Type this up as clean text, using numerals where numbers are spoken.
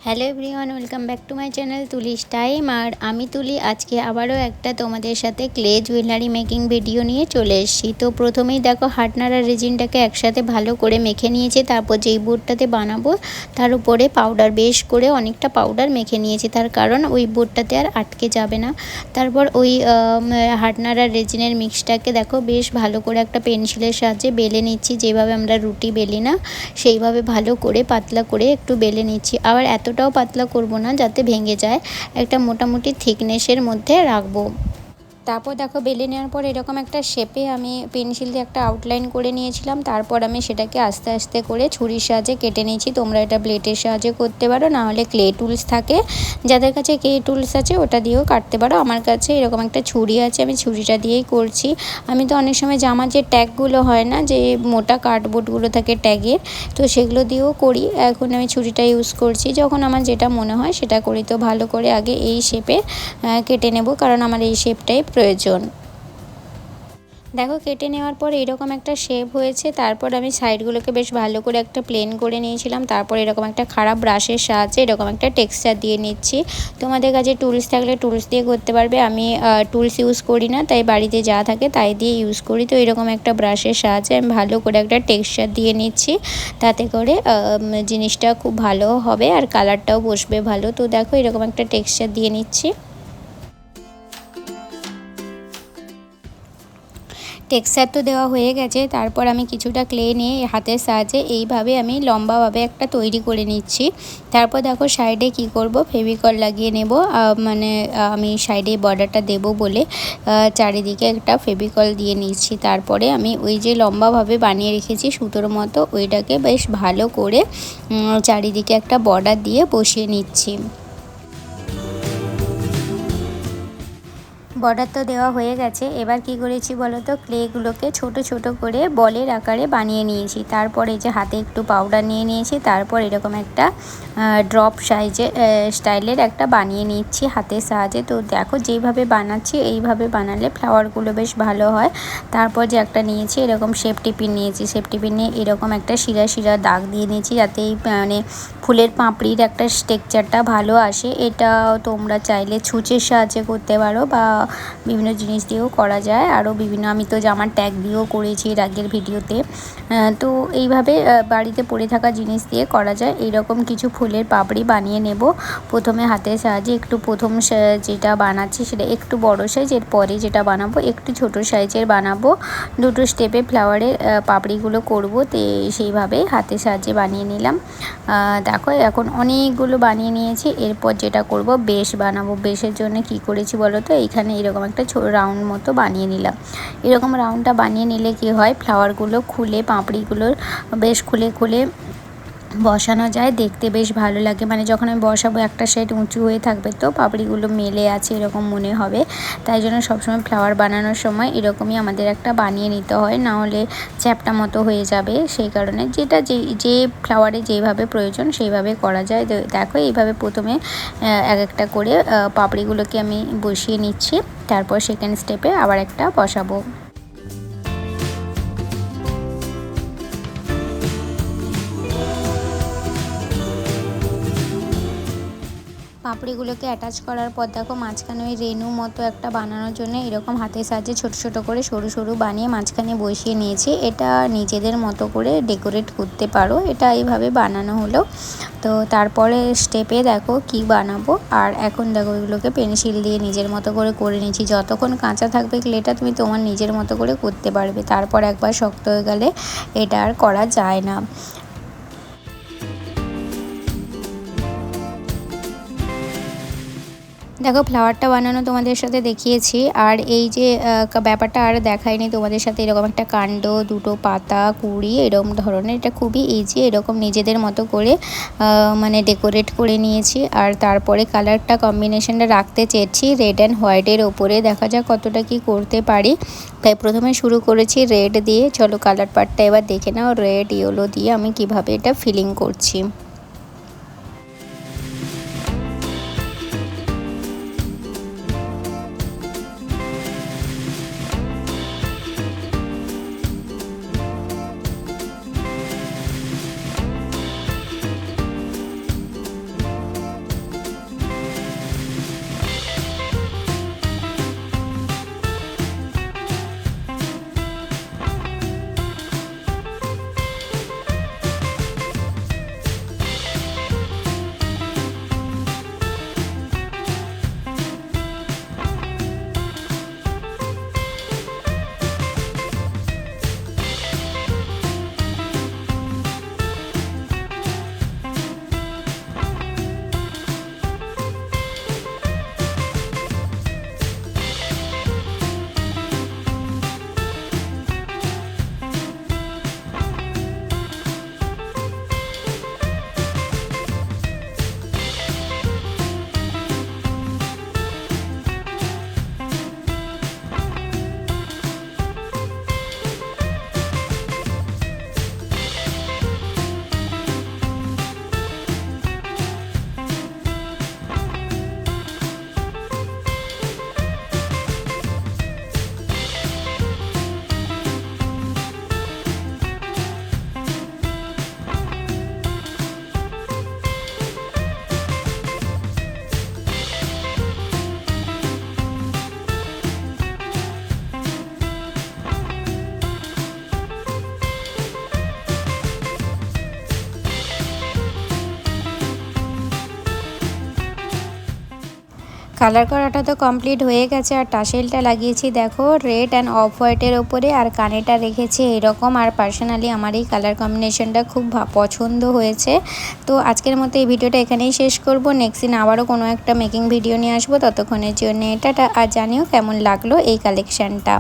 Hello everyone, welcome back to my channel Tuli's time. আর আমি তুলি আজকে আবারও একটা তোমাদের সাথে ক্লে জুয়েলারি মেকিং ভিডিও নিয়ে চলে এসেছি। তো প্রথমেই দেখো হার্ডনার আর রেজিনটাকে একসাথে ভালো করে মেখে নিয়েছি। তারপর যেই বোর্ডটাতে বানাবো তার উপরে পাউডার বেশ করে অনেকটা পাউডার মেখে নিয়েছি, তার কারণ ওই বোর্ডটাতে আর আটকে যাবে না। তারপর ওই হার্ডনার আর রেজিনের মিক্সটাকে দেখো বেশ ভালো করে একটা পেন্সিলের সাহায্যে বেলে নিচ্ছি, যেভাবে আমরা রুটি বেলি না সেইভাবে ভালো করে পাতলা করে একটু বেলে নিচ্ছি। আবার এতটাও পাতলা করব না যাতে ভেঙে যায়, একটা মোটামুটি থিকনেসের মধ্যে রাখবো। তারপর দেখো বেলে নেওয়ার পর এরকম একটা শেপে আমি পেন্সিল দিয়ে একটা আউটলাইন করে নিয়েছিলাম। তারপর আমি সেটাকে আস্তে আস্তে করে ছুরির সাহায্যে কেটে নিয়েছি। তোমরা এটা ব্লেডের সাহায্যে করতে পারো, না হলে ক্লে টুলস থাকে, যাদের কাছে ক্লে টুলস আছে ওটা দিয়েও কাটতে পারো। আমার কাছে এরকম একটা ছুরি আছে, আমি ছুরিটা দিয়েই করছি। আমি তো অনেক সময় জামার যে ট্যাগগুলো হয় না, যে মোটা কার্ডবোর্ডগুলো থাকে ট্যাগের, তো সেগুলো দিয়েও করি। এখন আমি ছুরিটা ইউজ করছি, যখন আমার যেটা মনে হয় সেটা করি। তো ভালো করে আগে এই শেপে কেটে নেব, কারণ আমার এই শেপটাই প্রয়োজন। দেখো কেটে নেওয়ার পর এরকম একটা শেপ হয়েছে। তারপর আমি সাইডগুলোকে বেশ ভালো করে একটা প্লেন করে নিয়েছিলাম। তারপর এরকম একটা খারাপ ব্রাশের সাহায্যে এরকম একটা টেক্সচার দিয়ে নিচ্ছি। তোমাদের কাছে টুলস থাকলে টুলস দিয়ে করতে পারবে। আমি টুলস ইউজ করি না, তাই বাড়িতে যা থাকে তাই দিয়ে ইউজ করি। তো এরকম একটা ব্রাশের সাহায্যে আমি ভালো করে একটা টেক্সচার দিয়ে নিচ্ছি, তাতে করে জিনিসটা খুব ভালো হবে আর কালারটাও বসবে ভালো। তো দেখো এরকম একটা টেক্সচার দিয়ে নিচ্ছি। টেক্সচার তো দেওয়া হয়ে গেছে। তারপর আমি কিছুটা ক্লে নিয়ে হাতের সাহায্যে এইভাবে আমি লম্বাভাবে একটা তৈরি করে নিচ্ছি। তারপর দেখো সাইডে কি করব, ফেভিকল লাগিয়ে নেব। মানে আমি সাইডে বর্ডারটা দেব বলে চারিদিকে একটা ফেভিকল দিয়ে নিচ্ছি। তারপরে আমি ওই যে লম্বাভাবে বানিয়ে রেখেছি সুতোর মতো, ওইটাকে বেশ ভালো করে চারিদিকে একটা বর্ডার দিয়ে বসিয়ে নিচ্ছি। বর্ডার তো দেওয়া হয়ে গেছে। এবার কি করেছি বলো তো, ক্লেগুলোকে ছোট ছোট করে বলের আকারে বানিয়ে নিয়েছি। তারপরে যে হাতে একটু পাউডার নিয়ে নিয়েছি, তারপর এরকম একটা ড্রপ স্টাইলের একটা বানিয়ে নিচ্ছি হাতের সাহায্যে। তো দেখো যেইভাবে বানাচ্ছি এইভাবে বানালে ফ্লাওয়ারগুলো বেশ ভালো হয়। তারপর যে একটা নিয়েছি এরকম সেফটি পিন নিয়েছি, সেফটি পিন নিয়ে এরকম একটা শিরা শিরা দাগ দিয়ে নিয়েছি, যাতে এই মানে ফুলের পাপড়ির একটা টেক্সচারটা ভালো আসে। এটা তোমরা চাইলে ছুঁচের সাহায্যে করতে পারো বা বিভিন্ন জিনিস দিয়েও করা যায়। আরও বিভিন্ন, আমি তো জামার ট্যাগ দিয়েও করেছি এর আগের ভিডিওতে। তো এইভাবে বাড়িতে পড়ে থাকা জিনিস দিয়ে করা যায়। এইরকম কিছু ফুলের পাপড়ি বানিয়ে নেব প্রথমে হাতের সাহায্যে। একটু প্রথম যেটা বানাচ্ছি সেটা একটু বড় সাইজ, এর পরে যেটা বানাবো একটু ছোট সাইজের বানাবো। দুটো স্টেপে ফ্লাওয়ারের পাপড়িগুলো করব, তো সেইভাবে হাতের সাহায্যে বানিয়ে নিলাম। দেখো এখন অনেকগুলো বানিয়ে নিয়েছি। এরপর যেটা করব বেশ বানাবো। বেশের জন্য কি করেছি বলো তো, এইখানে এরকম একটা রাউন্ড মতো বানিয়ে নিলাম। এরকম রাউন্ডটা বানিয়ে নিলে কি হয়, ফ্লাওয়ারগুলো খুলে পাপড়িগুলোর বেশ খুলে খুলে বসানো যায়, দেখতে বেশ ভালো লাগে। মানে যখন আমি বসাবো একটা সাইড উঁচু হয়ে থাকবে, তো পাপড়িগুলো মেলে আছে এরকম মনে হবে। তাই জন্য সবসময় ফ্লাওয়ার বানানোর সময় এরকমই আমাদের একটা বানিয়ে নিতে হয়, না হলে চ্যাপটা মতো হয়ে যাবে। সেই কারণে যেটা যে ফ্লাওয়ারে যেইভাবে প্রয়োজন সেইভাবে করা যায়। দেখো এইভাবে প্রথমে এক একটা করে পাপড়িগুলোকে আমি বসিয়ে নিচ্ছি। তারপর সেকেন্ড স্টেপে আবার একটা বসাবো। পাপড়িগুলোকে অ্যাটাচ করার পর দেখো মাঝখানে ওই রেনু মতো একটা বানানোর জন্য এরকম হাতের সাহায্যে ছোট ছোট করে সরু সরু বানিয়ে মাঝখানে বসিয়ে নিয়েছি। এটা নিজেদের মতো করে ডেকোরেট করতে পারো, এটা এইভাবে বানানো হলো। তো তারপরে স্টেপে দেখো কি বানাবো। আর এখন দেখো এগুলোকে পেন্সিল দিয়ে নিজের মতো করে নিয়েছি। যতক্ষণ কাঁচা থাকবে ক্লেটা তুমি তোমার নিজের মতো করে করতে পারবে, তারপর একবার শক্ত হয়ে গেলে এটা আর করা যায় না। দেখো ফ্লাওয়ারটা বানানো তোমাদের সাথে দেখিয়েছি, আর এই যে ব্যাপারটা আর দেখাইনি তোমাদের সাথে। এরকম একটা কাণ্ড, দুটো পাতা, কুড়ি, এরকম ধরনের, এটা খুবই ইজি। এরকম নিজেদের মতো করে মানে ডেকোরেট করে নিয়েছি। আর তারপরে কালারটা কম্বিনেশনটা রাখতে চেয়েছি রেড অ্যান্ড হোয়াইটের ওপরে। দেখা যাক কতটা কি করতে পারি। তাই প্রথমে শুরু করেছি রেড দিয়ে। চলো কালার পার্টটা এবার দেখে নাও, রেড ইয়েলো দিয়ে আমি কিভাবে এটা ফিলিং করছি। কালার করাটা তো কমপ্লিট হয়ে গেছে। আর টাসেলটা লাগিয়েছি দেখো রেড অ্যান্ড অফ হোয়াইটের ওপরে, আর কানেটা রেখেছি এরকম। আর পার্সোনালি আমার এই কালার কম্বিনেশনটা খুব পছন্দ হয়েছে। তো আজকের মতো এই ভিডিওটা এখানেই শেষ করব। নেক্সট দিন আবারও কোনো একটা মেকিং ভিডিও নিয়ে আসবো। ততক্ষণের জন্য টাটা। আর জানিও কেমন লাগলো এই কালেকশানটা।